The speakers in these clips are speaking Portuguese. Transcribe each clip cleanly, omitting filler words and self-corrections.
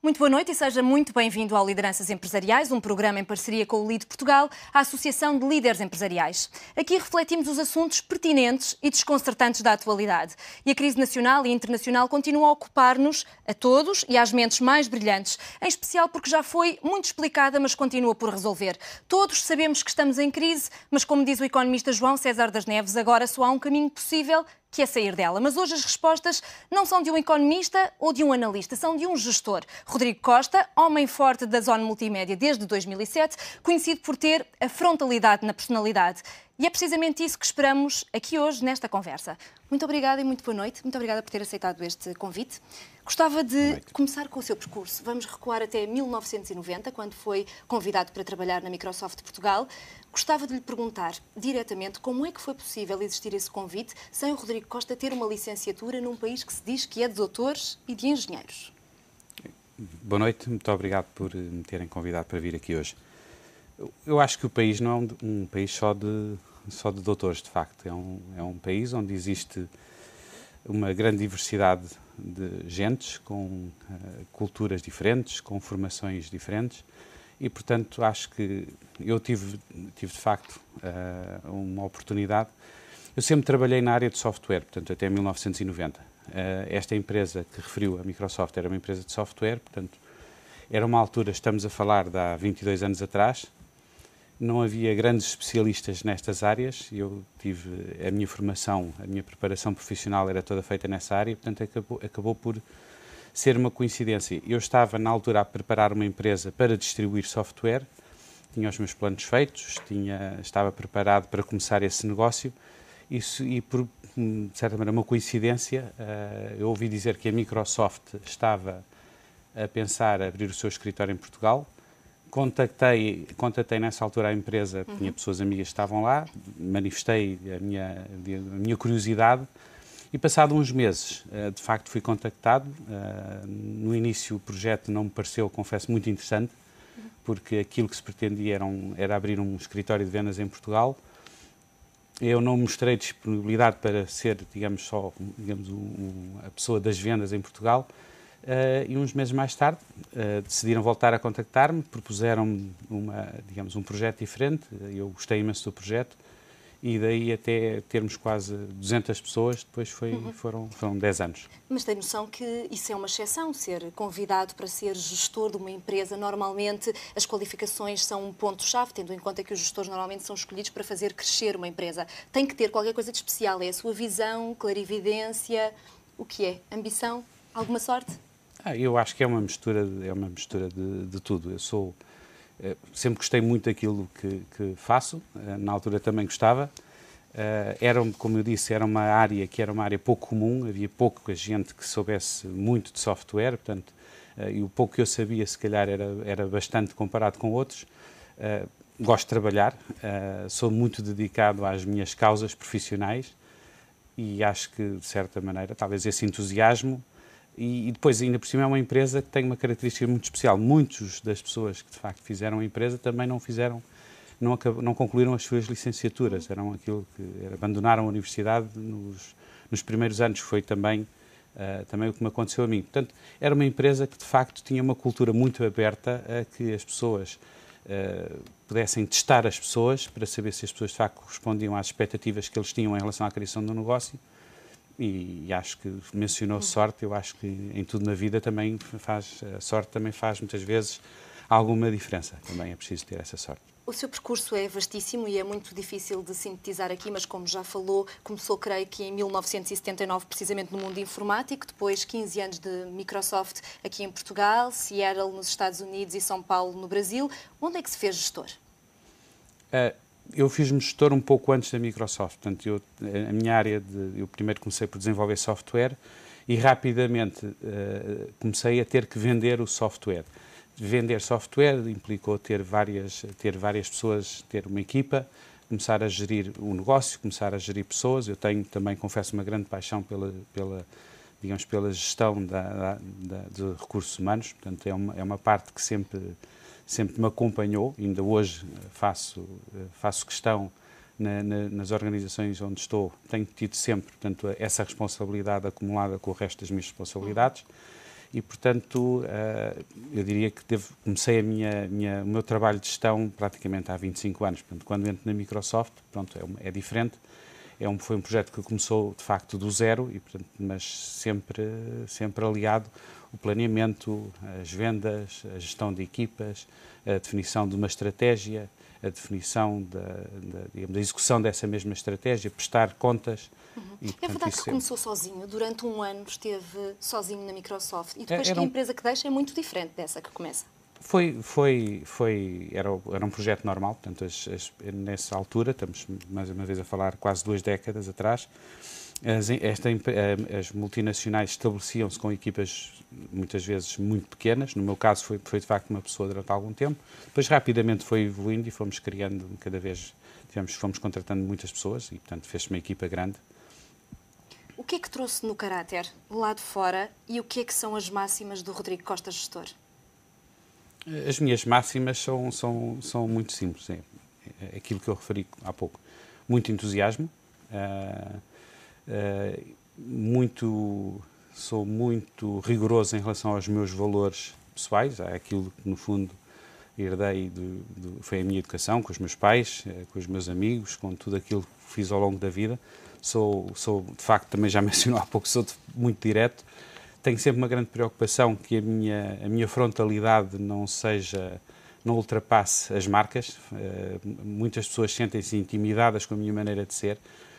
Muito boa noite e seja muito bem-vindo ao Lideranças Empresariais, um programa em parceria com o LIDE Portugal, a Associação de Líderes Empresariais. Aqui refletimos os assuntos pertinentes e desconcertantes da atualidade. E a crise nacional e internacional continua a ocupar-nos, a todos e às mentes mais brilhantes, em especial porque já foi muito explicada, mas continua por resolver. Todos sabemos que estamos em crise, mas como diz o economista João César das Neves, agora só há um caminho possível, que é sair dela. Mas hoje as respostas não são de um economista ou de um analista, são de um gestor. Rodrigo Costa, homem forte da Zona Multimédia desde 2007, conhecido por ter a frontalidade na personalidade. E é precisamente isso que esperamos aqui hoje, nesta conversa. Muito obrigada e muito boa noite. Muito obrigada por ter aceitado este convite. Gostava de começar com o seu percurso. Vamos recuar até 1990, quando foi convidado para trabalhar na Microsoft Portugal. Gostava de lhe perguntar diretamente como é que foi possível existir esse convite sem o Rodrigo Costa ter uma licenciatura num país que se diz que é de doutores e de engenheiros. Boa noite, muito obrigado por me terem convidado para vir aqui hoje. Eu acho que o país não é um país só de doutores, de facto. É um país onde existe uma grande diversidade de gentes, com culturas diferentes, com formações diferentes. E, portanto, acho que eu tive de facto, uma oportunidade. Eu sempre trabalhei na área de software, portanto, até 1990. Esta empresa que referiu, a Microsoft, era uma empresa de software, portanto, era uma altura, estamos a falar de há 22 anos atrás, não havia grandes especialistas nestas áreas. Eu tive a minha formação, a minha preparação profissional era toda feita nessa área, portanto, acabou por ser uma coincidência. Eu estava, na altura, a preparar uma empresa para distribuir software, tinha os meus planos feitos, estava preparado para começar esse negócio, e por, de certa maneira, uma coincidência, eu ouvi dizer que a Microsoft estava a pensar abrir o seu escritório em Portugal. Contatei nessa altura a empresa, tinha pessoas amigas que estavam lá, manifestei a minha curiosidade. E passado uns meses, de facto, fui contactado. No início o projeto não me pareceu, confesso, muito interessante, porque aquilo que se pretendia era abrir um escritório de vendas em Portugal. Eu não mostrei disponibilidade para ser, a pessoa das vendas em Portugal. E uns meses mais tarde decidiram voltar a contactar-me, propuseram-me um projeto diferente. Eu gostei imenso do projeto. E daí até termos quase 200 pessoas, depois foram 10 anos. Mas tem noção que isso é uma exceção, ser convidado para ser gestor de uma empresa. Normalmente as qualificações são um ponto-chave, tendo em conta que os gestores normalmente são escolhidos para fazer crescer uma empresa. Tem que ter qualquer coisa de especial, é a sua visão, clarividência, o que é? Ambição? Alguma sorte? Eu acho que é uma mistura de tudo. Eu sempre gostei muito daquilo que faço, na altura também gostava. Como eu disse, era uma área pouco comum, havia pouca gente que soubesse muito de software, portanto, e o pouco que eu sabia, se calhar, era bastante comparado com outros. Gosto de trabalhar, sou muito dedicado às minhas causas profissionais e acho que, de certa maneira, talvez esse entusiasmo. E depois, ainda por cima, é uma empresa que tem uma característica muito especial. Muitas das pessoas que, de facto, fizeram a empresa também não concluíram as suas licenciaturas. Abandonaram a universidade nos primeiros anos. Foi também o que me aconteceu a mim. Portanto, era uma empresa que, de facto, tinha uma cultura muito aberta a que as pessoas pudessem testar as pessoas para saber se as pessoas, de facto, correspondiam às expectativas que eles tinham em relação à criação do negócio. E acho que mencionou sorte. Eu acho que em tudo na vida também a sorte também faz muitas vezes alguma diferença. Também é preciso ter essa sorte. O seu percurso é vastíssimo e é muito difícil de sintetizar aqui, mas como já falou, começou, creio que em 1979, precisamente no mundo informático, depois 15 anos de Microsoft aqui em Portugal, Seattle nos Estados Unidos e São Paulo no Brasil. Onde é que se fez gestor? Eu fiz-me gestor um pouco antes da Microsoft. Portanto, a minha área eu primeiro comecei por desenvolver software e rapidamente comecei a ter que vender o software. Vender software implicou ter várias pessoas, ter uma equipa, começar a gerir o negócio, começar a gerir pessoas. Eu tenho também, confesso, uma grande paixão pela gestão de recursos humanos. Portanto, é uma parte que sempre me acompanhou. Ainda hoje faço questão nas organizações onde estou, tenho tido sempre, portanto, essa responsabilidade acumulada com o resto das minhas responsabilidades. e, portanto, eu diria que comecei o meu trabalho de gestão praticamente há 25 anos. Portanto, quando entro na Microsoft, pronto, é diferente. Foi um projeto que começou, de facto, do zero, e, portanto, mas sempre aliado o planeamento, as vendas, a gestão de equipas, a definição de uma estratégia, a definição da execução dessa mesma estratégia, prestar contas. E, portanto, é verdade que começou sozinho, durante um ano esteve sozinho na Microsoft, e depois que a empresa que deixa é muito diferente dessa que começa. Era um projeto normal, portanto, nessa altura, estamos mais uma vez a falar quase 2 décadas atrás, as multinacionais estabeleciam-se com equipas muitas vezes muito pequenas. No meu caso foi de facto uma pessoa durante algum tempo, depois rapidamente foi evoluindo e fomos criando cada vez, fomos contratando muitas pessoas e, portanto, fez-se uma equipa grande. O que é que trouxe no caráter lá de fora e o que é que são as máximas do Rodrigo Costa, gestor? As minhas máximas são muito simples. É aquilo que eu referi há pouco. Muito entusiasmo, sou muito rigoroso em relação aos meus valores pessoais, aquilo que, no fundo, herdei foi a minha educação, com os meus pais, com os meus amigos, com tudo aquilo que fiz ao longo da vida. Sou de facto, também já mencionou há pouco, sou muito direto. Tenho sempre uma grande preocupação que a minha frontalidade não ultrapasse as marcas. Muitas pessoas sentem-se intimidadas com a minha maneira de ser,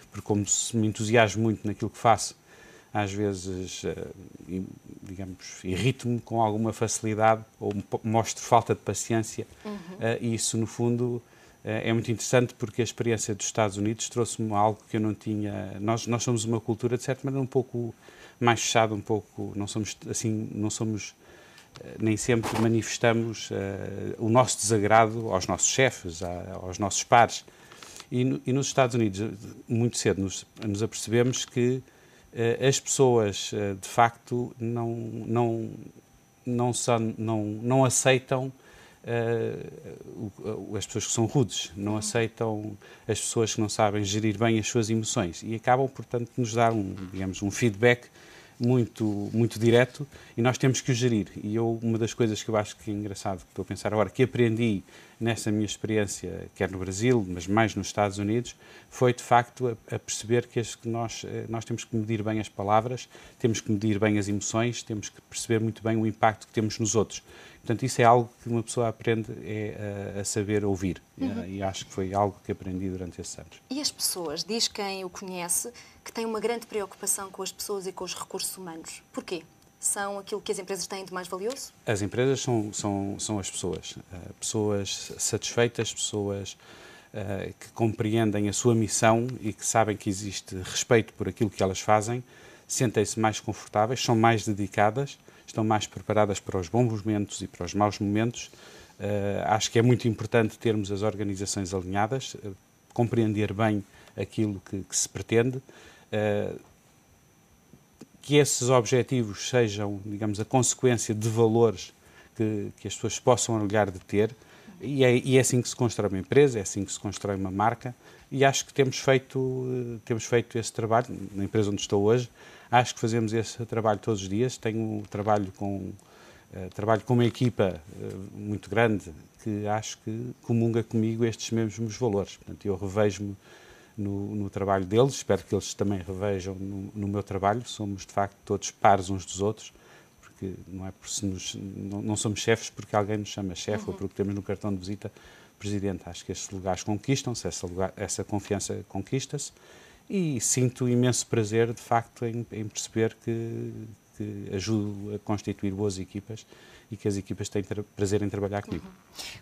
porque como me entusiasmo muito naquilo que faço, às vezes, digamos, irrito-me com alguma facilidade ou mostro falta de paciência. E isso, no fundo, é muito interessante, porque a experiência dos Estados Unidos trouxe-me algo que eu não tinha. Nós somos uma cultura, de certa maneira, um pouco mais fechada, não somos nem sempre manifestamos o nosso desagrado aos nossos chefes, aos nossos pares. E nos Estados Unidos, muito cedo, nos apercebemos que as pessoas, de facto, não aceitam as pessoas que são rudes, não aceitam as pessoas que não sabem gerir bem as suas emoções, e acabam, portanto, de nos dar um feedback muito direto, e nós temos que o gerir. E uma das coisas que eu acho que é engraçado, que estou a pensar agora, que aprendi nessa minha experiência, quer no Brasil, mas mais nos Estados Unidos, foi de facto a perceber que nós temos que medir bem as palavras, temos que medir bem as emoções, temos que perceber muito bem o impacto que temos nos outros. Portanto, isso é algo que uma pessoa aprende a saber ouvir. E acho que foi algo que aprendi durante esses anos. E as pessoas, diz quem o conhece, que tem uma grande preocupação com as pessoas e com os recursos humanos. Porquê? São aquilo que as empresas têm de mais valioso? As empresas são as pessoas. Pessoas satisfeitas, pessoas que compreendem a sua missão e que sabem que existe respeito por aquilo que elas fazem, sentem-se mais confortáveis, são mais dedicadas, estão mais preparadas para os bons momentos e para os maus momentos. Acho que é muito importante termos as organizações alinhadas, compreender bem aquilo que se pretende, que esses objetivos sejam, digamos, a consequência de valores que as pessoas possam orgulhar de ter, e é assim que se constrói uma empresa, é assim que se constrói uma marca, e acho que temos feito esse trabalho na empresa onde estou hoje. Acho que fazemos esse trabalho todos os dias. Trabalho com uma equipa muito grande que acho que comunga comigo estes mesmos valores. Portanto, eu revejo-me no trabalho deles, espero que eles também revejam no meu trabalho. Somos, de facto, todos pares uns dos outros, porque não somos chefes porque alguém nos chama chefe ou porque temos no cartão de visita presidente. Acho que esses lugares conquistam-se, essa confiança conquista-se. E sinto imenso prazer, de facto, em perceber que ajudo a constituir boas equipas e que as equipas têm prazer em trabalhar comigo.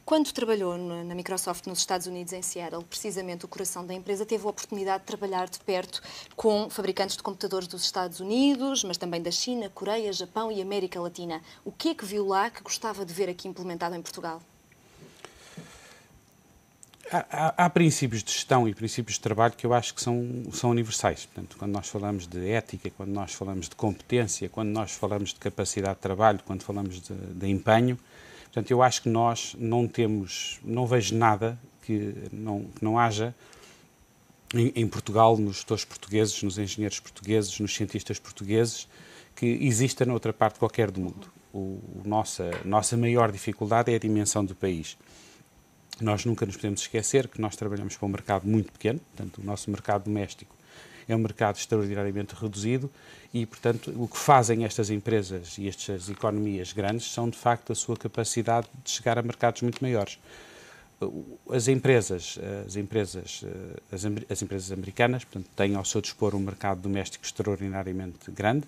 Quando trabalhou na Microsoft nos Estados Unidos, em Seattle, precisamente o coração da empresa, teve a oportunidade de trabalhar de perto com fabricantes de computadores dos Estados Unidos, mas também da China, Coreia, Japão e América Latina. O que é que viu lá que gostava de ver aqui implementado em Portugal? Há princípios de gestão e princípios de trabalho que eu acho que são universais. Portanto, quando nós falamos de ética, quando nós falamos de competência, quando nós falamos de capacidade de trabalho, quando falamos de empenho, portanto, eu acho que nós não vejo nada que não haja em Portugal, nos gestores portugueses, nos engenheiros portugueses, nos cientistas portugueses, que exista noutra parte qualquer do mundo. nossa maior dificuldade é a dimensão do país. Nós nunca nos podemos esquecer que nós trabalhamos para um mercado muito pequeno, portanto, o nosso mercado doméstico é um mercado extraordinariamente reduzido e, portanto, o que fazem estas empresas e estas economias grandes são, de facto, a sua capacidade de chegar a mercados muito maiores. As empresas americanas, portanto, têm ao seu dispor um mercado doméstico extraordinariamente grande,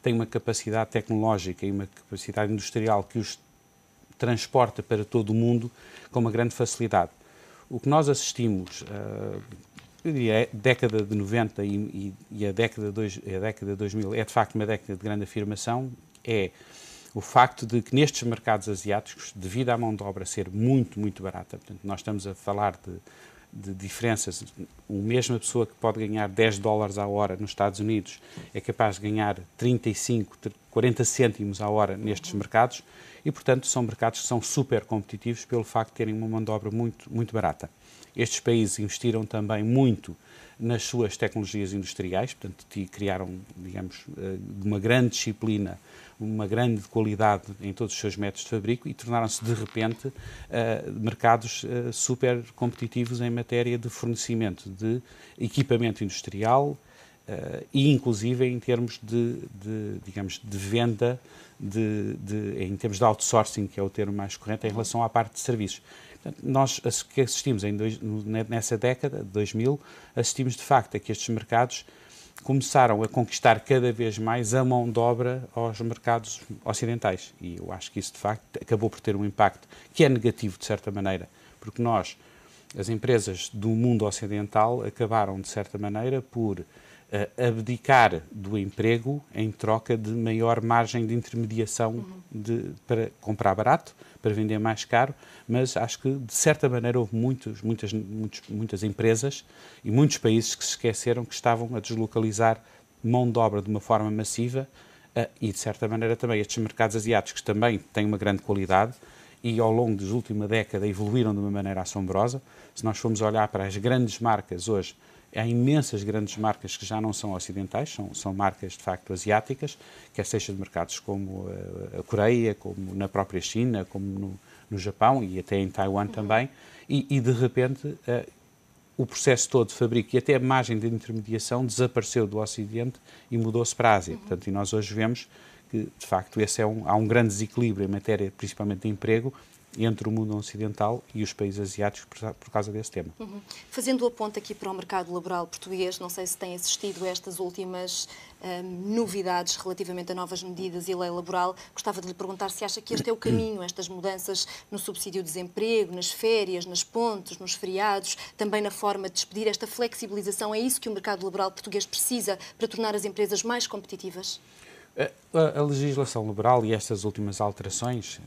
têm uma capacidade tecnológica e uma capacidade industrial que os transporta para todo o mundo com uma grande facilidade. O que nós assistimos, eu diria, a década de 90 e a década de 2000 é de facto uma década de grande afirmação, é o facto de que nestes mercados asiáticos, devido à mão de obra ser muito, muito barata, portanto, nós estamos a falar de diferenças, a mesma pessoa que pode ganhar 10 dólares à hora nos Estados Unidos é capaz de ganhar 35, 40 cêntimos à hora nestes mercados e, portanto, são mercados que são super competitivos pelo facto de terem uma mão de obra muito, muito barata. Estes países investiram também muito nas suas tecnologias industriais, portanto, criaram, digamos, uma grande disciplina, uma grande qualidade em todos os seus métodos de fabrico e tornaram-se, de repente, mercados super competitivos em matéria de fornecimento de equipamento industrial e, inclusive, em termos digamos, de venda, em termos de outsourcing, que é o termo mais correto, em relação à parte de serviços. Portanto, nós que assistimos nessa década, de 2000, assistimos de facto a que estes mercados começaram a conquistar cada vez mais a mão de obra aos mercados ocidentais. E eu acho que isso, de facto, acabou por ter um impacto que é negativo, de certa maneira, porque as empresas do mundo ocidental acabaram, de certa maneira, por abdicar do emprego em troca de maior margem de intermediação para comprar barato, para vender mais caro, mas acho que, de certa maneira, houve muitas empresas e muitos países que se esqueceram que estavam a deslocalizar mão de obra de uma forma massiva e, de certa maneira, também estes mercados asiáticos também têm uma grande qualidade e, ao longo da última década, evoluíram de uma maneira assombrosa. Se nós formos olhar para as grandes marcas hoje, há imensas grandes marcas que já não são ocidentais, são marcas de facto asiáticas, quer seja de mercados como a Coreia, como na própria China, como no Japão e até em Taiwan também, e de repente o processo todo de fabrico e até a margem de intermediação desapareceu do Ocidente e mudou-se para a Ásia. Portanto, e nós hoje vemos que, de facto, há um grande desequilíbrio em matéria, principalmente de emprego, entre o mundo ocidental e os países asiáticos por causa desse tema. Fazendo a ponta aqui para o mercado laboral português, não sei se tem assistido a estas últimas novidades relativamente a novas medidas e lei laboral. Gostava de lhe perguntar se acha que este é o caminho, estas mudanças no subsídio de desemprego, nas férias, nas pontes, nos feriados, também na forma de despedir, esta flexibilização, é isso que o mercado laboral português precisa para tornar as empresas mais competitivas? A legislação laboral e estas últimas alterações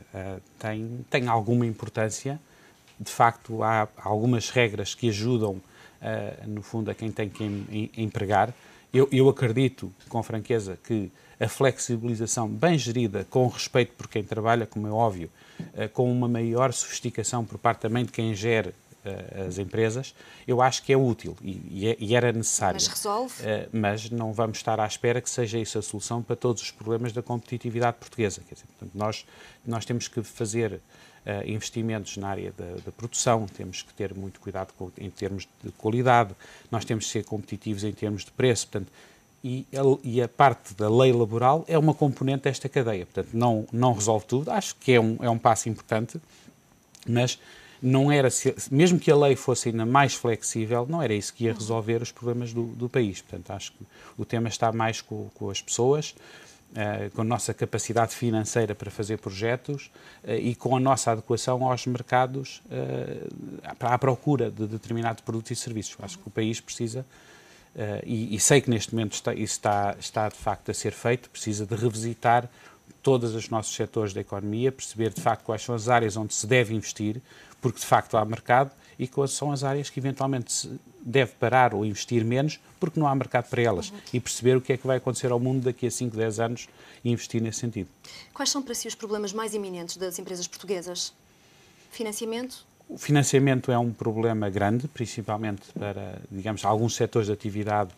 têm alguma importância. De facto, há algumas regras que ajudam, no fundo, a quem tem que empregar. Eu acredito, com franqueza, que a flexibilização bem gerida, com respeito por quem trabalha, como é óbvio, com uma maior sofisticação por parte também de quem gere as empresas, eu acho que é útil e era necessário. Mas resolve? Mas não vamos estar à espera que seja isso a solução para todos os problemas da competitividade portuguesa. Quer dizer, portanto, nós temos que fazer investimentos na área da produção, temos que ter muito cuidado em termos de qualidade, nós temos que ser competitivos em termos de preço, portanto, e a parte da lei laboral é uma componente desta cadeia. Portanto, não resolve tudo, acho que é um passo importante, mas não era, mesmo que a lei fosse ainda mais flexível, não era isso que ia resolver os problemas do país. Portanto, acho que o tema está mais com as pessoas, com a nossa capacidade financeira para fazer projetos e com a nossa adequação aos mercados à procura de determinados produtos e serviços. Acho que o país precisa, e sei que neste momento isso está de facto a ser feito, precisa de revisitar todos os nossos setores da economia, perceber de facto quais são as áreas onde se deve investir, porque de facto há mercado, e quais são as áreas que eventualmente se deve parar ou investir menos, porque não há mercado para elas, e perceber o que é que vai acontecer ao mundo daqui a 5, 10 anos e investir nesse sentido. Quais são para si os problemas mais iminentes das empresas portuguesas? Financiamento? O financiamento é um problema grande, principalmente para, digamos, alguns setores de atividade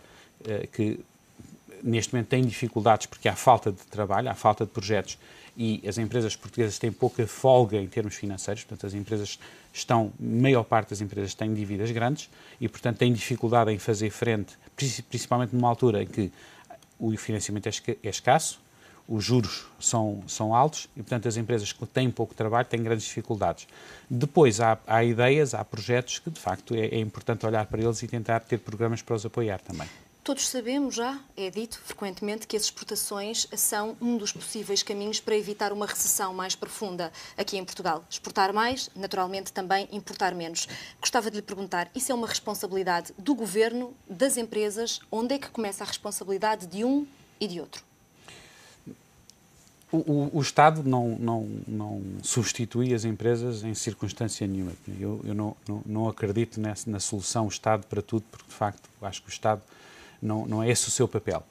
que neste momento têm dificuldades porque há falta de trabalho, há falta de projetos e as empresas portuguesas têm pouca folga em termos financeiros, portanto as empresas maior parte das empresas têm dívidas grandes e, portanto, têm dificuldade em fazer frente, principalmente numa altura em que o financiamento é escasso, os juros são altos e, portanto, as empresas que têm pouco trabalho têm grandes dificuldades. Depois há ideias, há projetos que, de facto, é importante olhar para eles e tentar ter programas para os apoiar também. Todos sabemos já, é dito frequentemente, que as exportações são um dos possíveis caminhos para evitar uma recessão mais profunda aqui em Portugal. Exportar mais, naturalmente também importar menos. Gostava de lhe perguntar, isso é uma responsabilidade do Governo, das empresas? Onde é que começa a responsabilidade de um e de outro? O Estado não substitui as empresas em circunstância nenhuma. Eu não acredito na solução Estado para tudo, porque, de facto, acho que o Estado não é esse o seu papel.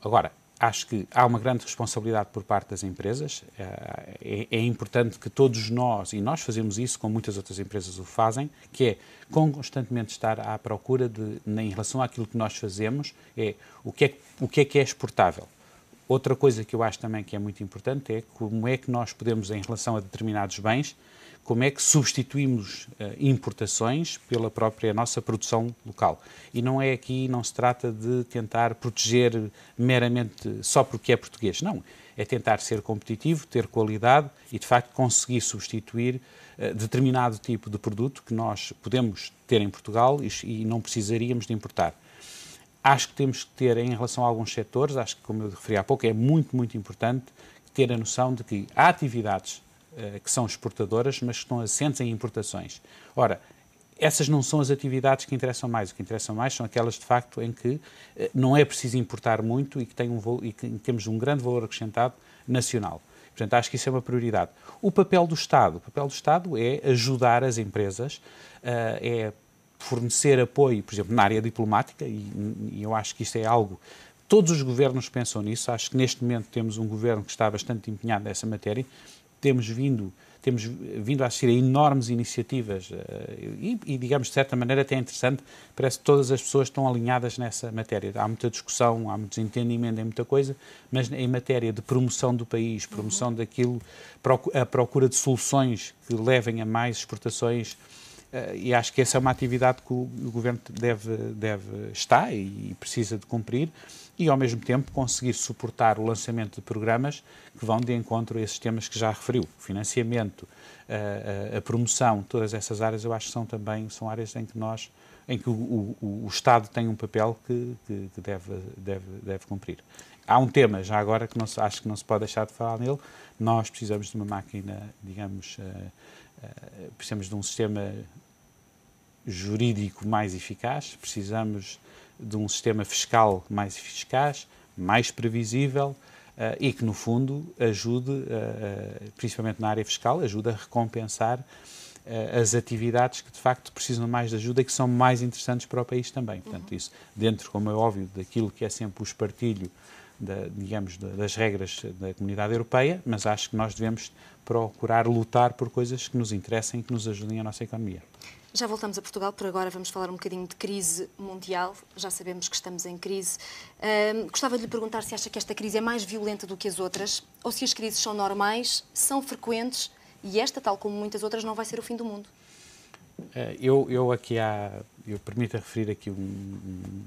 Agora, acho que há uma grande responsabilidade por parte das empresas. É importante que todos nós, e nós fazemos isso, como muitas outras empresas o fazem, que é constantemente estar à procura em relação àquilo que nós fazemos, o que é exportável. Outra coisa que eu acho também que é muito importante é como é que nós podemos, em relação a determinados bens, como é que substituímos importações pela própria nossa produção local. E não se trata de tentar proteger meramente só porque é português. Não, é tentar ser competitivo, ter qualidade e, de facto, conseguir substituir determinado tipo de produto que nós podemos ter em Portugal e não precisaríamos de importar. Acho que temos que ter, em relação a alguns setores, acho que, como eu referi há pouco, é muito, muito importante ter a noção de que há atividades que são exportadoras, mas que estão assentes em importações. Ora, essas não são as atividades que interessam mais. O que interessa mais são aquelas, de facto, em que não é preciso importar muito e que temos um grande valor acrescentado nacional. Portanto, acho que isso é uma prioridade. O papel do Estado é ajudar as empresas, é fornecer apoio, por exemplo, na área diplomática, e eu acho que isso é algo... Todos os governos pensam nisso. Acho que neste momento temos um governo que está bastante empenhado nessa matéria. Temos vindo a assistir a enormes iniciativas e, digamos, de certa maneira até é interessante, parece que todas as pessoas estão alinhadas nessa matéria. Há muita discussão, há muito desentendimento em muita coisa, mas em matéria de promoção do país, promoção daquilo, a procura de soluções que levem a mais exportações, e acho que essa é uma atividade que o Governo deve estar e precisa de cumprir, e ao mesmo tempo conseguir suportar o lançamento de programas que vão de encontro a esses temas que já referiu. O financiamento, a promoção, todas essas áreas eu acho que são áreas em que o Estado tem um papel que deve cumprir. Há um tema, já agora, que acho que não se pode deixar de falar nele. Nós precisamos de uma máquina, digamos, precisamos de um sistema jurídico mais eficaz, precisamos de um sistema fiscal mais eficaz, mais previsível e que, no fundo, ajude, principalmente na área fiscal, ajude a recompensar as atividades que, de facto, precisam mais de ajuda e que são mais interessantes para o país também. Portanto, isso dentro, como é óbvio, daquilo que é sempre o espartilho, digamos, das regras da Comunidade Europeia, mas acho que nós devemos procurar lutar por coisas que nos interessem e que nos ajudem a nossa economia. Já voltamos a Portugal, por agora vamos falar um bocadinho de crise mundial. Já sabemos que estamos em crise. Gostava de lhe perguntar se acha que esta crise é mais violenta do que as outras, ou se as crises são normais, são frequentes e esta, tal como muitas outras, não vai ser o fim do mundo. Eu permito referir aqui um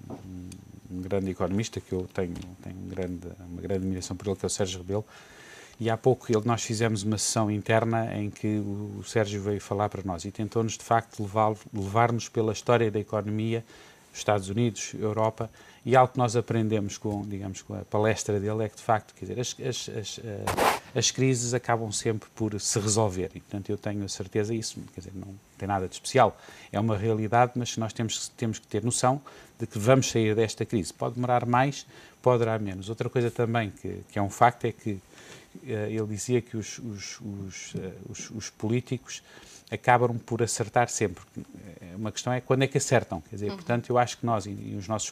grande economista que eu tenho uma grande admiração por ele, que é o Sérgio Rebelo. E há pouco nós fizemos uma sessão interna em que o Sérgio veio falar para nós e tentou-nos, de facto, levar-nos pela história da economia, Estados Unidos, Europa, e algo que nós aprendemos com a palestra dele é que, de facto, quer dizer, as crises acabam sempre por se resolver e, portanto, eu tenho a certeza, isso, quer dizer, não tem nada de especial, é uma realidade, mas nós temos que ter noção de que vamos sair desta crise. Pode demorar mais, pode durar menos. Outra coisa também que é um facto é que ele dizia que os políticos acabam por acertar sempre. Uma questão é quando é que acertam. Quer dizer, portanto, eu acho que nós e os nossos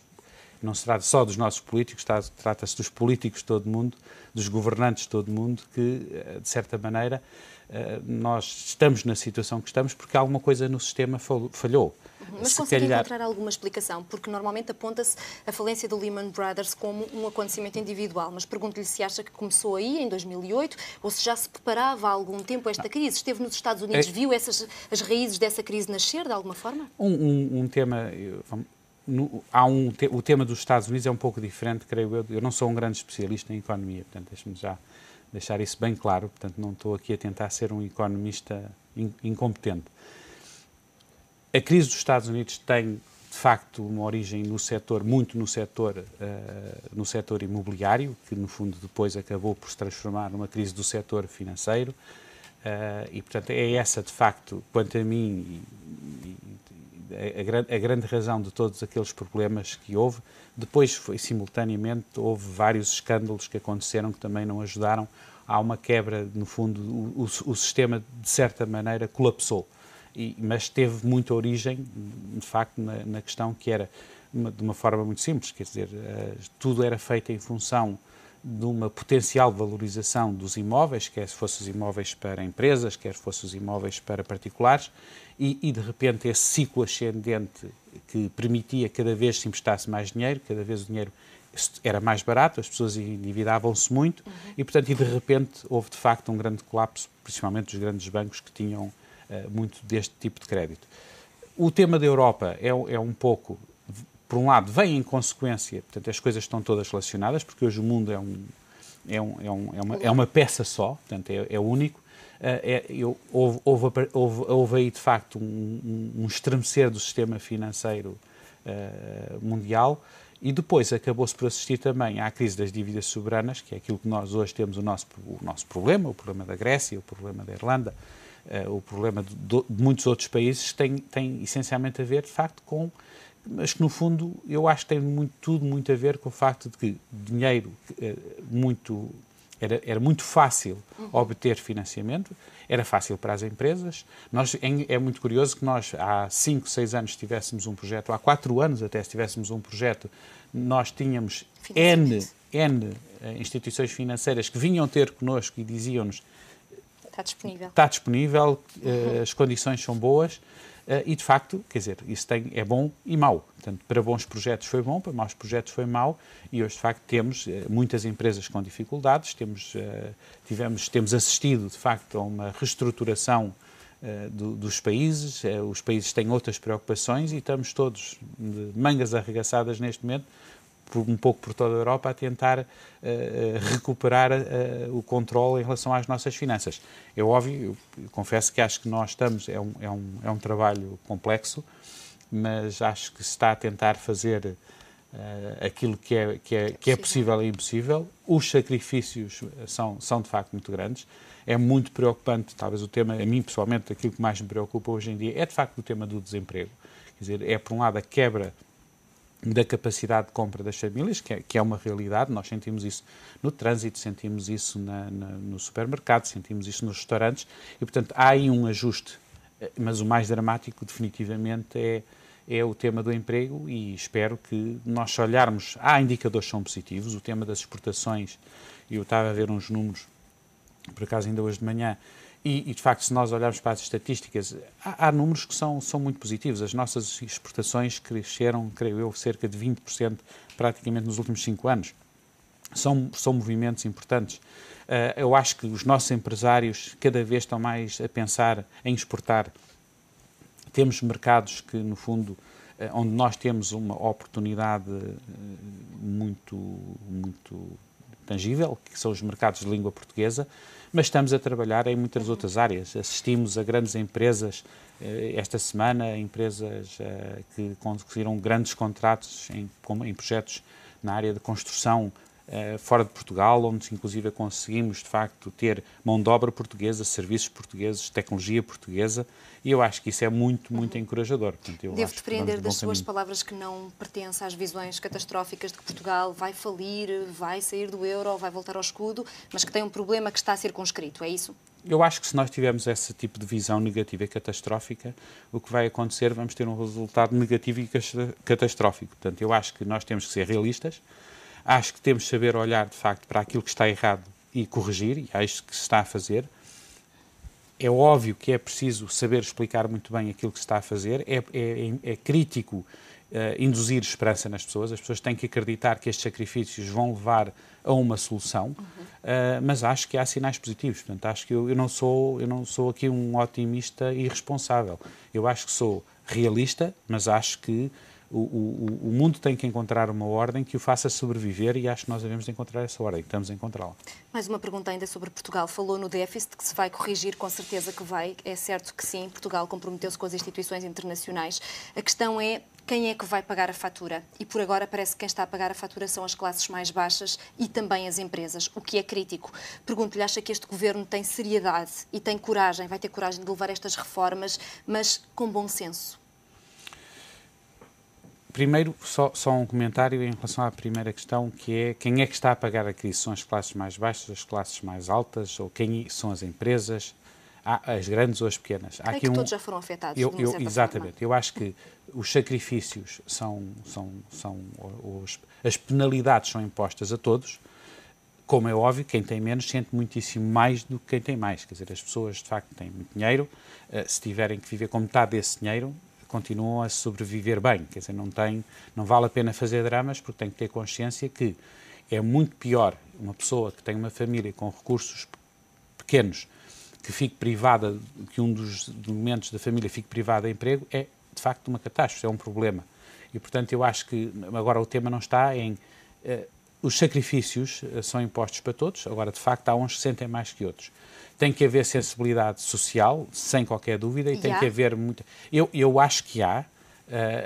não se trata só dos nossos políticos, trata-se dos políticos de todo o mundo, dos governantes de todo o mundo, que, de certa maneira, nós estamos na situação que estamos porque alguma coisa no sistema falhou. Mas consegue encontrar alguma explicação? Porque normalmente aponta-se a falência do Lehman Brothers como um acontecimento individual, mas pergunto-lhe se acha que começou aí, em 2008, ou se já se preparava há algum tempo esta crise. Esteve nos Estados Unidos, viu as raízes dessa crise nascer, de alguma forma? Um tema... O tema dos Estados Unidos é um pouco diferente, creio eu. Eu não sou um grande especialista em economia, portanto, deixe-me já deixar isso bem claro. Portanto, não estou aqui a tentar ser um economista incompetente. A crise dos Estados Unidos tem, de facto, uma origem muito no setor imobiliário, que, no fundo, depois acabou por se transformar numa crise do setor financeiro. E, portanto, é essa, de facto, quanto a mim, a grande razão de todos aqueles problemas que houve. Depois, simultaneamente, houve vários escândalos que aconteceram que também não ajudaram. Há uma quebra, no fundo, o sistema, de certa maneira, colapsou. Mas teve muita origem, de facto, na questão que era, de uma forma muito simples, quer dizer, tudo era feito em função de uma potencial valorização dos imóveis, quer fossem os imóveis para empresas, quer fossem os imóveis para particulares, e de repente esse ciclo ascendente que permitia cada vez se emprestasse mais dinheiro, cada vez o dinheiro era mais barato, as pessoas endividavam-se muito, e portanto, de repente houve de facto um grande colapso, principalmente dos grandes bancos que tinham muito deste tipo de crédito. O tema da Europa é um pouco, por um lado, vem em consequência, portanto, as coisas estão todas relacionadas, porque hoje o mundo é uma peça só, portanto, é único. Houve aí, de facto, um estremecer do sistema financeiro mundial, e depois acabou-se por assistir também à crise das dívidas soberanas, que é aquilo que nós hoje temos o nosso problema, o problema da Grécia, o problema da Irlanda, o problema de muitos outros países, tem essencialmente a ver, de facto, com... Mas que, no fundo, eu acho que tem tudo muito a ver com o facto de que dinheiro era muito fácil obter financiamento, era fácil para as empresas. É muito curioso que nós, há 5, 6 anos, tivéssemos um projeto, há 4 anos até, se tivéssemos um projeto, nós tínhamos N instituições financeiras que vinham ter connosco e diziam-nos: está disponível, as condições são boas. E, de facto, quer dizer, isso é bom e mau. Portanto, para bons projetos foi bom, para maus projetos foi mau, e hoje, de facto, temos muitas empresas com dificuldades, temos assistido, de facto, a uma reestruturação dos países, os países têm outras preocupações e estamos todos de mangas arregaçadas neste momento, um pouco por toda a Europa, a tentar recuperar o controle em relação às nossas finanças. É óbvio, eu confesso que acho que nós estamos, é um trabalho complexo, mas acho que se está a tentar fazer aquilo que é possível e impossível. Os sacrifícios são de facto muito grandes. É muito preocupante, talvez o tema, a mim pessoalmente, aquilo que mais me preocupa hoje em dia é de facto o tema do desemprego. Quer dizer, é por um lado a quebra da capacidade de compra das famílias, que é uma realidade. Nós sentimos isso no trânsito, sentimos isso no supermercado, sentimos isso nos restaurantes, e, portanto, há aí um ajuste, mas o mais dramático, definitivamente, é o tema do emprego, e espero que nós, se olharmos, há indicadores que são positivos, o tema das exportações, eu estava a ver uns números, por acaso ainda hoje de manhã, e, de facto, se nós olharmos para as estatísticas, há números que são muito positivos. As nossas exportações cresceram, creio eu, cerca de 20% praticamente nos últimos 5 anos. São movimentos importantes. Eu acho que os nossos empresários cada vez estão mais a pensar em exportar. Temos mercados que, no fundo, onde nós temos uma oportunidade muito tangível, que são os mercados de língua portuguesa, mas estamos a trabalhar em muitas outras áreas. Assistimos a grandes empresas, esta semana, empresas que conseguiram grandes contratos em projetos na área de construção fora de Portugal, onde inclusive conseguimos, de facto, ter mão de obra portuguesa, serviços portugueses, tecnologia portuguesa, e eu acho que isso é muito encorajador. Portanto, devo depreender das suas palavras que não pertence às visões catastróficas de que Portugal vai falir, vai sair do euro, vai voltar ao escudo, mas que tem um problema que está circunscrito, é isso? Eu acho que se nós tivermos esse tipo de visão negativa e catastrófica, o que vai acontecer, vamos ter um resultado negativo e catastrófico. Portanto, eu acho que nós temos que ser realistas, acho que temos que saber olhar, de facto, para aquilo que está errado e corrigir, e é isso que se está a fazer. É óbvio que é preciso saber explicar muito bem aquilo que se está a fazer, é crítico induzir esperança nas pessoas, as pessoas têm que acreditar que estes sacrifícios vão levar a uma solução, mas acho que há sinais positivos. Portanto, acho que eu não sou aqui um otimista irresponsável. Eu acho que sou realista, mas acho que o mundo tem que encontrar uma ordem que o faça sobreviver e acho que nós devemos de encontrar essa ordem, estamos a encontrá-la. Mais uma pergunta ainda sobre Portugal. Falou no déficit, que se vai corrigir, com certeza que vai. É certo que sim, Portugal comprometeu-se com as instituições internacionais. A questão é quem é que vai pagar a fatura? E por agora parece que quem está a pagar a fatura são as classes mais baixas e também as empresas, o que é crítico. Pergunto-lhe, acha que este governo tem seriedade e tem coragem, vai ter coragem de levar estas reformas, mas com bom senso? Primeiro, só um comentário em relação à primeira questão, que é quem é que está a pagar a crise? São as classes mais baixas, as classes mais altas, ou quem são as empresas, as grandes ou as pequenas? Creio que todos já foram afetados, exatamente. forma. Eu acho que os sacrifícios as penalidades são impostas a todos. Como é óbvio, quem tem menos sente muitíssimo mais do que quem tem mais. Quer dizer, as pessoas, de facto, têm muito dinheiro. Se tiverem que viver com metade desse dinheiro, continuam a sobreviver bem, quer dizer, não vale a pena fazer dramas, porque tem que ter consciência que é muito pior uma pessoa que tem uma família com recursos pequenos, que fique privada, que um dos elementos da família fique privada de emprego, é de facto uma catástrofe, é um problema. E portanto eu acho que agora o tema não está em... os sacrifícios são impostos para todos, agora de facto há uns que sentem mais que outros. Tem que haver sensibilidade social, sem qualquer dúvida, e tem que haver muita... Eu acho que há,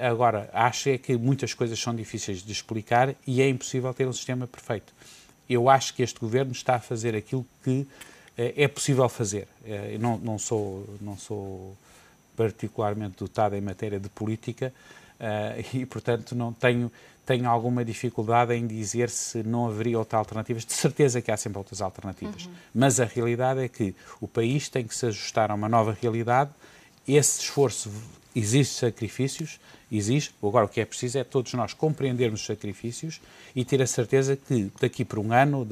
agora, acho é que muitas coisas são difíceis de explicar e é impossível ter um sistema perfeito. Eu acho que este governo está a fazer aquilo que é possível fazer. Eu não sou particularmente dotado em matéria de política e, portanto, não tenho alguma dificuldade em dizer se não haveria outras alternativas. De certeza que há sempre outras alternativas. Mas a realidade é que o país tem que se ajustar a uma nova realidade. Esse esforço exige sacrifícios, exige. Agora, o que é preciso é todos nós compreendermos os sacrifícios e ter a certeza que daqui por um ano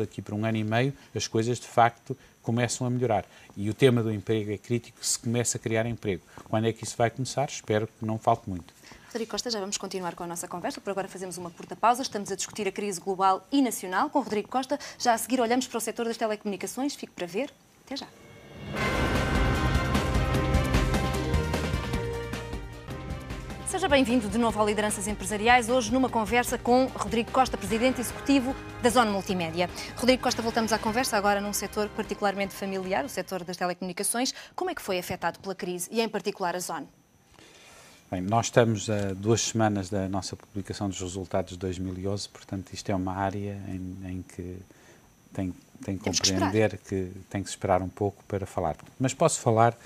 e meio, as coisas de facto começam a melhorar. E o tema do emprego é crítico, se começa a criar emprego. Quando é que isso vai começar? Espero que não falte muito. Rodrigo Costa, já vamos continuar com a nossa conversa, por agora fazemos uma curta pausa. Estamos a discutir a crise global e nacional com Rodrigo Costa. Já a seguir olhamos para o setor das telecomunicações. Fique para ver. Até já. Seja bem-vindo de novo ao Lideranças Empresariais, hoje numa conversa com Rodrigo Costa, Presidente Executivo da Zone Multimédia. Rodrigo Costa, voltamos à conversa agora num setor particularmente familiar, o setor das telecomunicações. Como é que foi afetado pela crise e, em particular, a Zone? Bem, nós estamos a 2 semanas da nossa publicação dos resultados de 2011, portanto isto é uma área em que tem que compreender que tem que se esperar um pouco para falar. Mas posso falar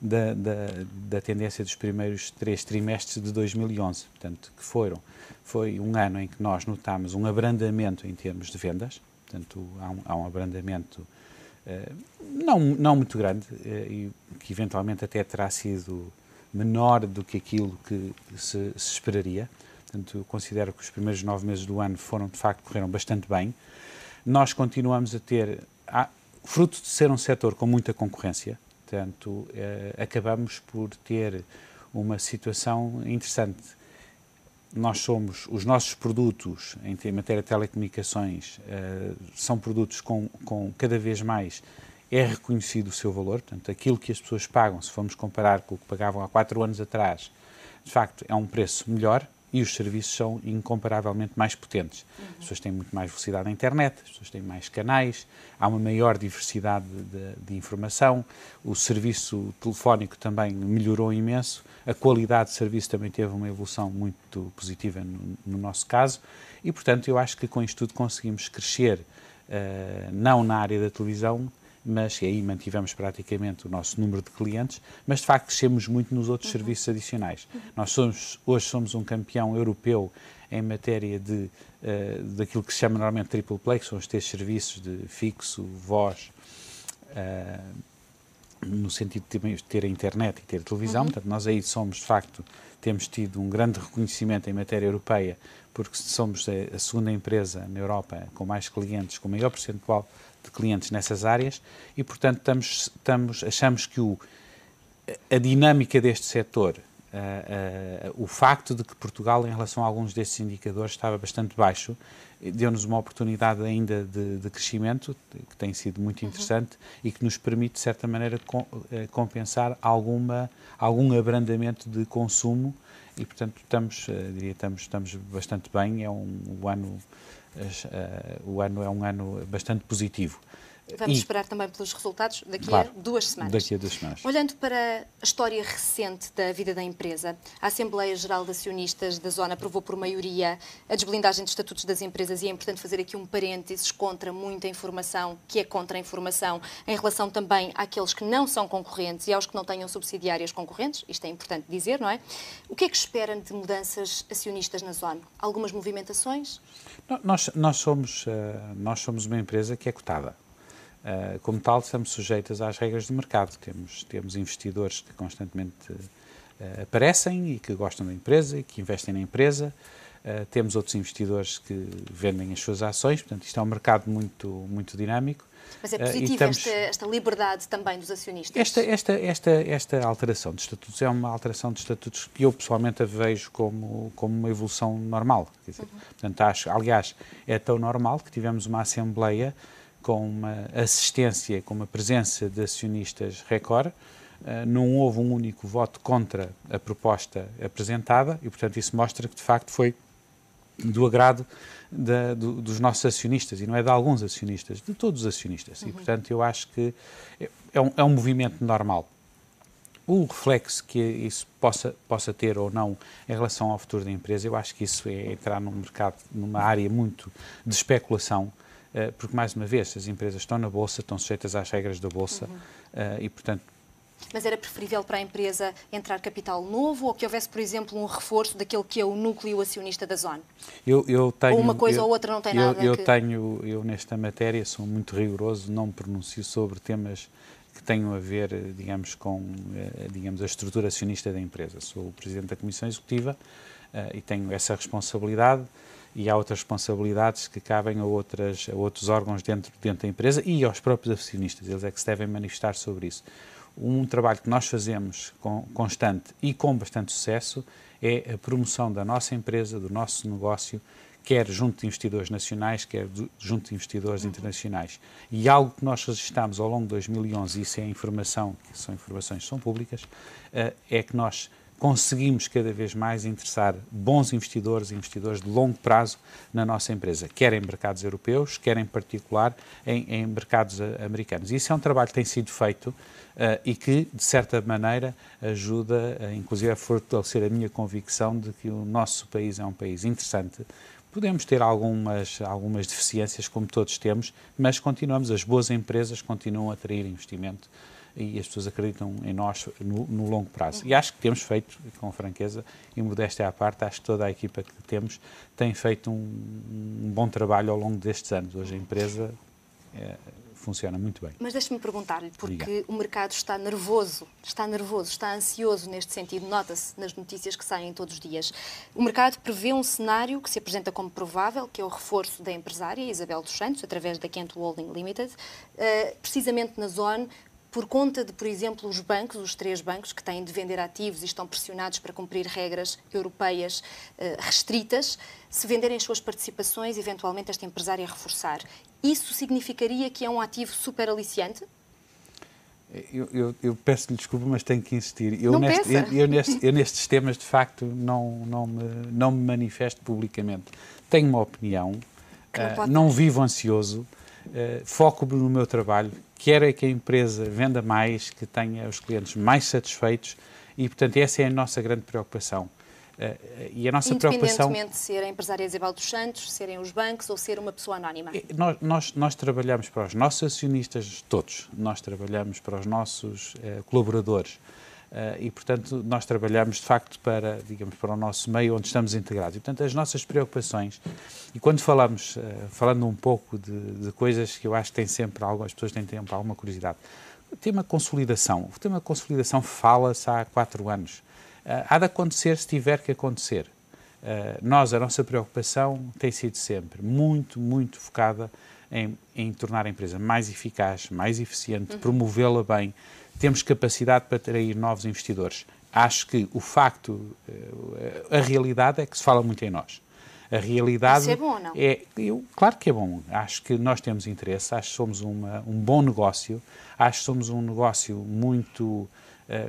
da tendência dos primeiros 3 trimestres de 2011, portanto, que foi um ano em que nós notámos um abrandamento em termos de vendas, portanto há um abrandamento não muito grande e que eventualmente até terá sido menor do que aquilo que se esperaria. Portanto, eu considero que os primeiros 9 meses do ano correram bastante bem. Nós continuamos a ter, fruto de ser um setor com muita concorrência, portanto, acabamos por ter uma situação interessante. Os nossos produtos, em matéria de telecomunicações, são produtos com cada vez mais é reconhecido o seu valor, portanto, aquilo que as pessoas pagam, se formos comparar com o que pagavam há 4 anos atrás, de facto é um preço melhor e os serviços são incomparavelmente mais potentes. As pessoas têm muito mais velocidade na internet, as pessoas têm mais canais, há uma maior diversidade de informação, o serviço telefónico também melhorou imenso, a qualidade de serviço também teve uma evolução muito positiva no nosso caso e, portanto, eu acho que com isto tudo conseguimos crescer, não na área da televisão, mas aí mantivemos praticamente o nosso número de clientes, mas de facto crescemos muito nos outros serviços adicionais. Nós hoje somos um campeão europeu em matéria daquilo que se chama normalmente triple play, que são os 3 serviços de fixo, voz no sentido de ter a internet e ter a televisão. Portanto, nós aí somos, de facto, temos tido um grande reconhecimento em matéria europeia, porque somos a segunda empresa na Europa com mais clientes, com maior percentual de clientes nessas áreas, e, portanto, achamos que a dinâmica deste setor, o facto de que Portugal, em relação a alguns destes indicadores, estava bastante baixo, deu-nos uma oportunidade ainda de crescimento, que tem sido muito interessante e que nos permite, de certa maneira, compensar algum abrandamento de consumo e, portanto, estamos bastante bem. O ano é um ano bastante positivo. Vamos esperar também pelos resultados daqui claro, a 2 semanas. Daqui a 2 semanas. Olhando para a história recente da vida da empresa, a Assembleia Geral de Acionistas da Zona aprovou por maioria a desblindagem dos estatutos das empresas e é importante fazer aqui um parênteses contra muita informação, que é contra a informação, em relação também àqueles que não são concorrentes e aos que não tenham subsidiárias concorrentes. Isto é importante dizer, não é? O que é que esperam de mudanças acionistas na Zona? Algumas movimentações? Nós somos uma empresa que é cotada. Como tal, estamos sujeitos às regras do mercado. Temos investidores que constantemente aparecem e que gostam da empresa e que investem na empresa. Temos outros investidores que vendem as suas ações. Portanto, isto é um mercado muito dinâmico. Mas é positivo esta liberdade também dos acionistas? Esta alteração de estatutos é uma alteração de estatutos que eu pessoalmente a vejo como uma evolução normal. Quer dizer, portanto, aliás, é tão normal que tivemos uma Assembleia com uma assistência, com uma presença de acionistas recorde. Não houve um único voto contra a proposta apresentada e, portanto, isso mostra que, de facto, foi do agrado dos nossos acionistas, e não é de alguns acionistas, de todos os acionistas. E, portanto, eu acho que é um movimento normal. O reflexo que isso possa ter ou não em relação ao futuro da empresa, eu acho que isso é entrar num mercado, numa área muito de especulação, porque, mais uma vez, as empresas estão na Bolsa, estão sujeitas às regras da Bolsa e, portanto... Mas era preferível para a empresa entrar capital novo ou que houvesse, por exemplo, um reforço daquele que é o núcleo acionista da Zona? Ou uma coisa ou outra não tem nada Eu, nesta matéria, sou muito rigoroso, não me pronuncio sobre temas que tenham a ver, digamos, com a estrutura acionista da empresa. Sou o Presidente da Comissão Executiva e tenho essa responsabilidade. E há outras responsabilidades que cabem a outros órgãos dentro da empresa e aos próprios acionistas. Eles é que se devem manifestar sobre isso. Um trabalho que nós fazemos constante e com bastante sucesso é a promoção da nossa empresa, do nosso negócio, quer junto de investidores nacionais, quer junto de investidores internacionais. E algo que nós registámos ao longo de 2011, e isso é informações que são públicas, é que nós conseguimos cada vez mais interessar bons investidores e investidores de longo prazo na nossa empresa, quer em mercados europeus, quer em particular em mercados americanos. E isso é um trabalho que tem sido feito e que, de certa maneira, ajuda, inclusive, a fortalecer a minha convicção de que o nosso país é um país interessante. Podemos ter algumas deficiências, como todos temos, mas as boas empresas continuam a atrair investimento e as pessoas acreditam em nós no longo prazo. E acho que temos feito, com franqueza, e modéstia à parte, acho que toda a equipa que temos tem feito um bom trabalho ao longo destes anos. Hoje a empresa funciona muito bem. Mas deixe-me perguntar-lhe, porque o mercado está nervoso, está ansioso neste sentido, nota-se nas notícias que saem todos os dias. O mercado prevê um cenário que se apresenta como provável, que é o reforço da empresária Isabel dos Santos, através da Kent Holding Limited, precisamente na Zona, por conta de, por exemplo, os bancos, os 3 bancos que têm de vender ativos e estão pressionados para cumprir regras europeias restritas, se venderem as suas participações, eventualmente esta empresária reforçar. Isso significaria que é um ativo super aliciante? Eu peço-lhe desculpa, mas tenho que insistir. Eu nestes temas, de facto, não me manifesto publicamente. Tenho uma opinião, não vivo ansioso, foco no meu trabalho, quero é que a empresa venda mais, que tenha os clientes mais satisfeitos e, portanto, essa é a nossa grande preocupação. E a nossa independentemente de ser a empresária Isabel dos Santos, serem os bancos ou ser uma pessoa anónima? Nós trabalhamos para os nossos acionistas todos, nós trabalhamos para os nossos colaboradores e, portanto, nós trabalhamos, de facto, para o nosso meio onde estamos integrados. E, portanto, as nossas preocupações, e quando falando um pouco de coisas que eu acho que tem sempre as pessoas têm sempre alguma curiosidade, O tema consolidação. O tema consolidação fala-se há 4 anos. Há de acontecer se tiver que acontecer. A nossa preocupação tem sido sempre muito, muito focada em tornar a empresa mais eficaz, mais eficiente, promovê-la bem. Temos capacidade para atrair novos investidores. Acho que a realidade é que se fala muito em nós. A realidade isso é bom ou não? Claro que é bom. Acho que nós temos interesse, acho que somos um bom negócio, acho que somos um negócio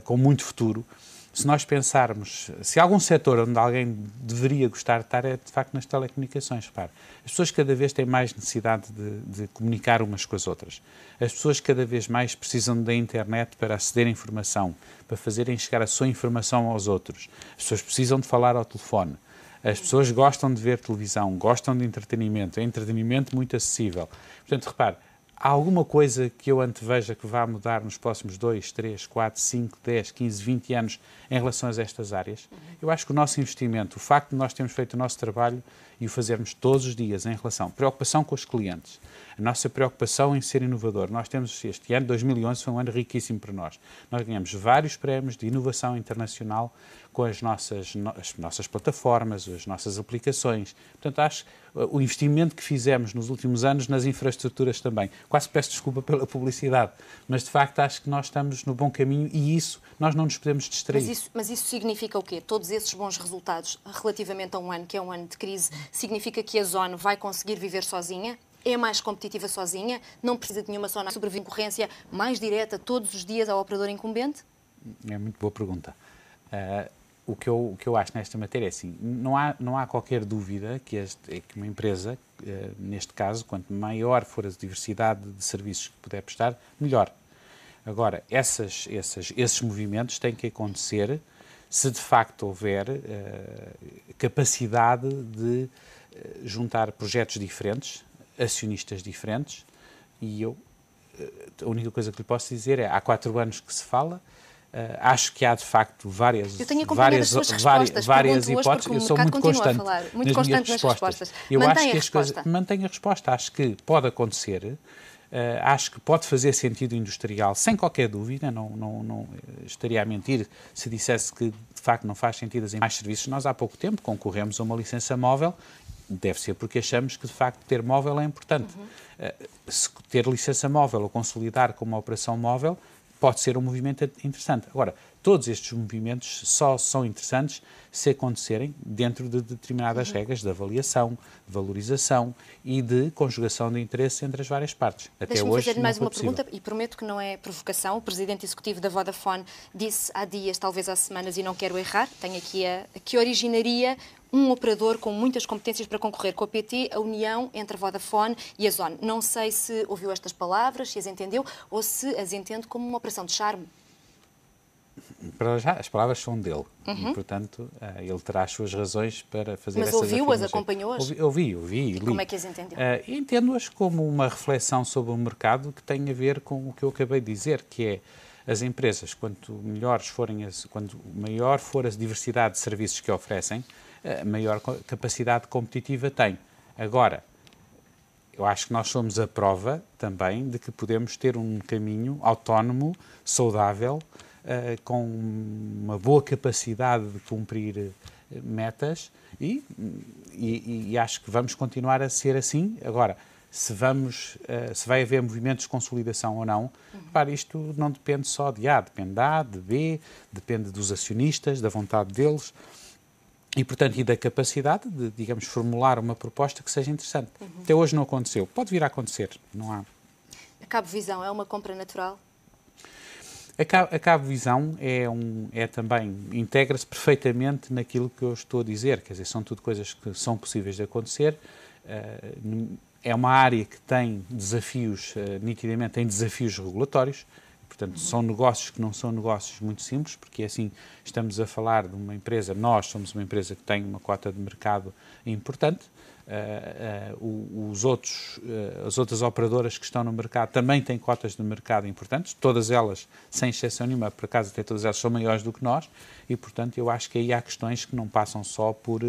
com muito futuro. Se nós pensarmos, se há algum setor onde alguém deveria gostar de estar, é de facto nas telecomunicações. Repare, as pessoas cada vez têm mais necessidade de comunicar umas com as outras. As pessoas cada vez mais precisam da internet para aceder à informação, para fazerem chegar a sua informação aos outros. As pessoas precisam de falar ao telefone. As pessoas gostam de ver televisão, gostam de entretenimento. É entretenimento muito acessível. Portanto, repare, há alguma coisa que eu anteveja que vá mudar nos próximos 2, 3, 4, 5, 10, 15, 20 anos em relação a estas áreas? Eu acho que o nosso investimento, o facto de nós termos feito o nosso trabalho e o fazermos todos os dias em relação à preocupação com os clientes, a nossa preocupação em ser inovador. Nós temos este ano, 2011, foi um ano riquíssimo para nós. Nós ganhamos vários prémios de inovação internacional com as nossas plataformas, as nossas aplicações. Portanto, acho que o investimento que fizemos nos últimos anos nas infraestruturas também. Quase peço desculpa pela publicidade, mas de facto acho que nós estamos no bom caminho e isso nós não nos podemos distrair. Mas isso significa o quê? Todos esses bons resultados relativamente a um ano, que é um ano de crise, significa que a Zone vai conseguir viver sozinha? É mais competitiva sozinha? Não precisa de nenhuma zona de concorrência mais direta todos os dias ao operador incumbente? É muito boa pergunta. O que eu acho nesta matéria é assim, não há qualquer dúvida que uma empresa, neste caso, quanto maior for a diversidade de serviços que puder prestar, melhor. Agora, esses movimentos têm que acontecer se de facto houver capacidade de juntar projetos diferentes, acionistas diferentes, e a única coisa que lhe posso dizer é, há 4 anos que se fala. Acho que há, de facto, várias hipóteses. Eu sou muito constante nas respostas. Eu acho que as coisas... Mantenho a resposta. Acho que pode acontecer. Acho que pode fazer sentido industrial, sem qualquer dúvida. Não estaria a mentir se dissesse que, de facto, não faz sentido as mais serviços. Nós, há pouco tempo, concorremos a uma licença móvel. Deve ser porque achamos que, de facto, ter móvel é importante. Se ter licença móvel ou consolidar como uma operação móvel pode ser um movimento interessante. Agora, todos estes movimentos só são interessantes se acontecerem dentro de determinadas regras de avaliação, de valorização e de conjugação de interesse entre as várias partes. Deixe-me fazer-lhe mais uma pergunta, e prometo que não é provocação. O presidente executivo da Vodafone disse há dias, talvez há semanas, e não quero errar, tenho aqui que originaria um operador com muitas competências para concorrer com a PT, a união entre a Vodafone e a Zone. Não sei se ouviu estas palavras, se as entendeu, ou se as entende como uma operação de charme. Para já, as palavras são dele e, portanto, ele terá as suas razões para fazer essas afirmações. Mas ouviu-as, acompanhou-as? Ouvi e li. Como é que as entendeu? Entendo-as como uma reflexão sobre o mercado que tem a ver com o que eu acabei de dizer, que é as empresas, quanto maior for a diversidade de serviços que oferecem, maior capacidade competitiva tem. Agora, eu acho que nós somos a prova também de que podemos ter um caminho autónomo, saudável, com uma boa capacidade de cumprir metas e acho que vamos continuar a ser assim. Agora, se vai haver movimentos de consolidação ou não, repare, isto não depende só de A, depende de A, de B, depende dos acionistas, da vontade deles. E, portanto, da capacidade de, digamos, formular uma proposta que seja interessante. Até hoje não aconteceu. Pode vir a acontecer. Não há. A Cabo Visão é uma compra natural? A Cabo Visão também, integra-se perfeitamente naquilo que eu estou a dizer. Quer dizer, são tudo coisas que são possíveis de acontecer. É uma área que tem desafios, nitidamente, tem desafios regulatórios. Portanto, são negócios que não são negócios muito simples, porque assim estamos a falar de uma empresa, nós somos uma empresa que tem uma cota de mercado importante, as outras operadoras que estão no mercado também têm cotas de mercado importantes, todas elas, sem exceção nenhuma, por acaso até todas elas são maiores do que nós, e portanto eu acho que aí há questões que não passam só por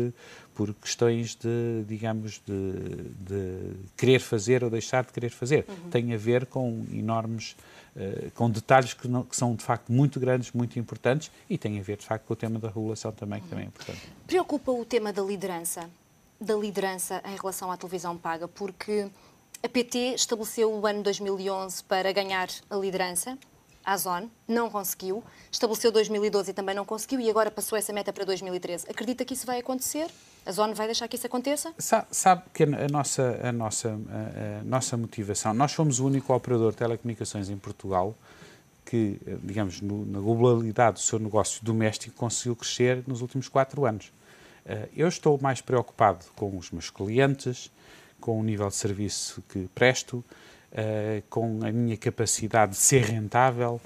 questões de, digamos, de querer fazer ou deixar de querer fazer. Tem a ver com enormes com detalhes que são, de facto, muito grandes, muito importantes e têm a ver, de facto, com o tema da regulação também, que também é importante. Preocupa o tema da liderança em relação à televisão paga, porque a PT estabeleceu o ano 2011 para ganhar a liderança, a Zone, não conseguiu, estabeleceu 2012 e também não conseguiu e agora passou essa meta para 2013. Acredita que isso vai acontecer? A Zone vai deixar que isso aconteça? Sabe que a nossa motivação, nós fomos o único operador de telecomunicações em Portugal que, digamos, na globalidade do seu negócio doméstico conseguiu crescer nos últimos 4 anos. Eu estou mais preocupado com os meus clientes, com o nível de serviço que presto, com a minha capacidade de ser rentável,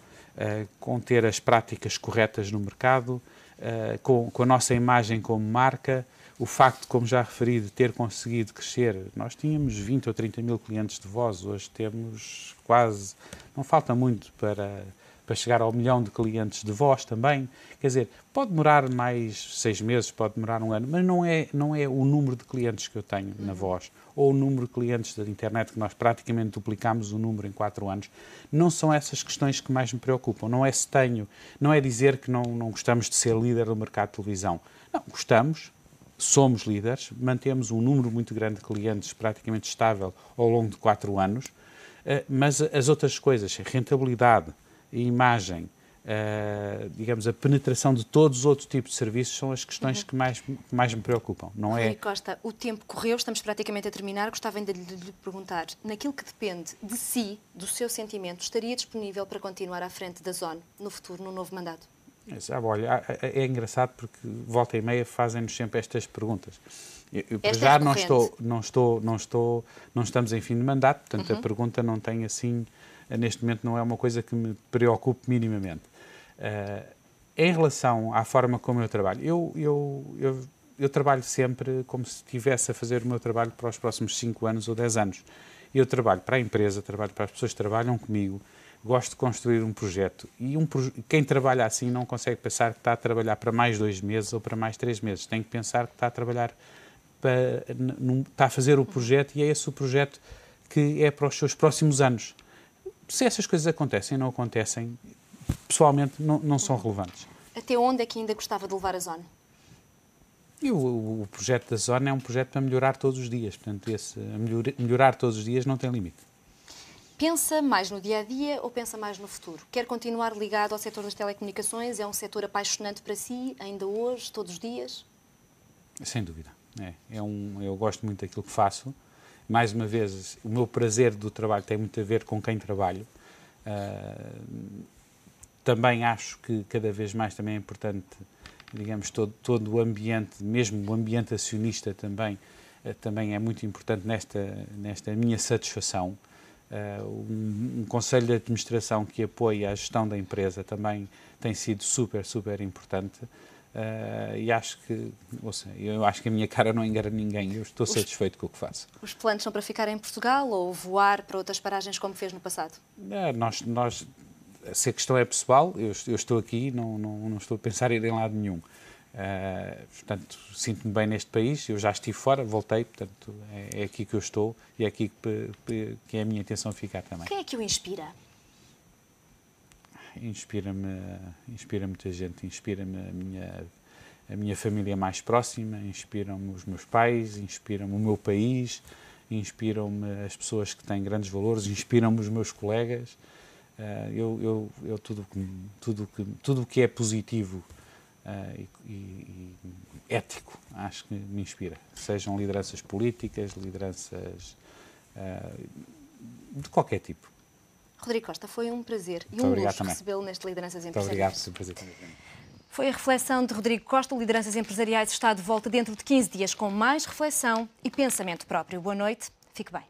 com ter as práticas corretas no mercado, com a nossa imagem como marca, o facto, como já referi, de ter conseguido crescer. Nós tínhamos 20 ou 30 mil clientes de voz, hoje temos quase, não falta muito para chegar ao 1 milhão de clientes de voz também. Quer dizer, pode demorar mais 6 meses, pode demorar 1 ano, mas não é o número de clientes que eu tenho na voz, ou o número de clientes da internet, que nós praticamente duplicámos o número em 4 anos. Não são essas questões que mais me preocupam. Não é dizer que não gostamos de ser líder do mercado de televisão. Não, gostamos, somos líderes, mantemos um número muito grande de clientes praticamente estável ao longo de 4 anos, mas as outras coisas, rentabilidade, a imagem, digamos, a penetração de todos os outros tipos de serviços são as questões que mais me preocupam. Não é... Rui Costa, o tempo correu, estamos praticamente a terminar. Gostava ainda de lhe perguntar, naquilo que depende de si, do seu sentimento, estaria disponível para continuar à frente da Zone no futuro, no novo mandato? Olha, é engraçado porque volta e meia fazem-nos sempre estas perguntas. Esta já não estamos em fim de mandato, portanto a pergunta não tem assim, neste momento não é uma coisa que me preocupe minimamente. Em relação à forma como eu trabalho, eu trabalho sempre como se estivesse a fazer o meu trabalho para os próximos 5 anos ou 10 anos. Eu trabalho para a empresa, trabalho para as pessoas que trabalham comigo, gosto de construir um projeto e quem trabalha assim não consegue pensar que está a trabalhar para mais 2 meses ou para mais 3 meses. Tem que pensar que está a trabalhar está a fazer o projeto e é esse o projeto que é para os seus próximos anos. Se essas coisas acontecem ou não acontecem, pessoalmente não são relevantes. Até onde é que ainda gostava de levar a Zone? E o projeto da Zone é um projeto para melhorar todos os dias. Portanto, melhorar todos os dias não tem limite. Pensa mais no dia-a-dia ou pensa mais no futuro? Quer continuar ligado ao setor das telecomunicações? É um setor apaixonante para si, ainda hoje, todos os dias? Sem dúvida. Eu gosto muito daquilo que faço. Mais uma vez, o meu prazer do trabalho tem muito a ver com quem trabalho. Também acho que cada vez mais também é importante, digamos, todo o ambiente, mesmo o ambiente acionista também é muito importante nesta minha satisfação. Um conselho de administração que apoia a gestão da empresa também tem sido super, super importante. E eu acho que a minha cara não engana ninguém. Eu estou satisfeito com o que faço. Os planos são para ficar em Portugal ou voar para outras paragens como fez no passado? Se a questão é pessoal, eu estou aqui, não estou a pensar em ir em lado nenhum. Portanto, sinto-me bem neste país. Eu já estive fora, voltei, portanto, é aqui que eu estou e é aqui que é a minha intenção ficar também. Quem é que o inspira? Inspira muita gente, inspira-me a minha família mais próxima, inspiram-me os meus pais, inspiram-me o meu país, inspiram-me as pessoas que têm grandes valores, inspiram-me os meus colegas. Tudo o que é positivo e ético, acho que me inspira. Sejam lideranças políticas, lideranças de qualquer tipo. Rodrigo Costa, foi um prazer e Muito um luxo também. recebê-lo neste Lideranças Muito Empresariais. obrigado, foi um prazer também. Foi a reflexão de Rodrigo Costa. O Lideranças Empresariais está de volta dentro de 15 dias com mais reflexão e pensamento próprio. Boa noite, fique bem.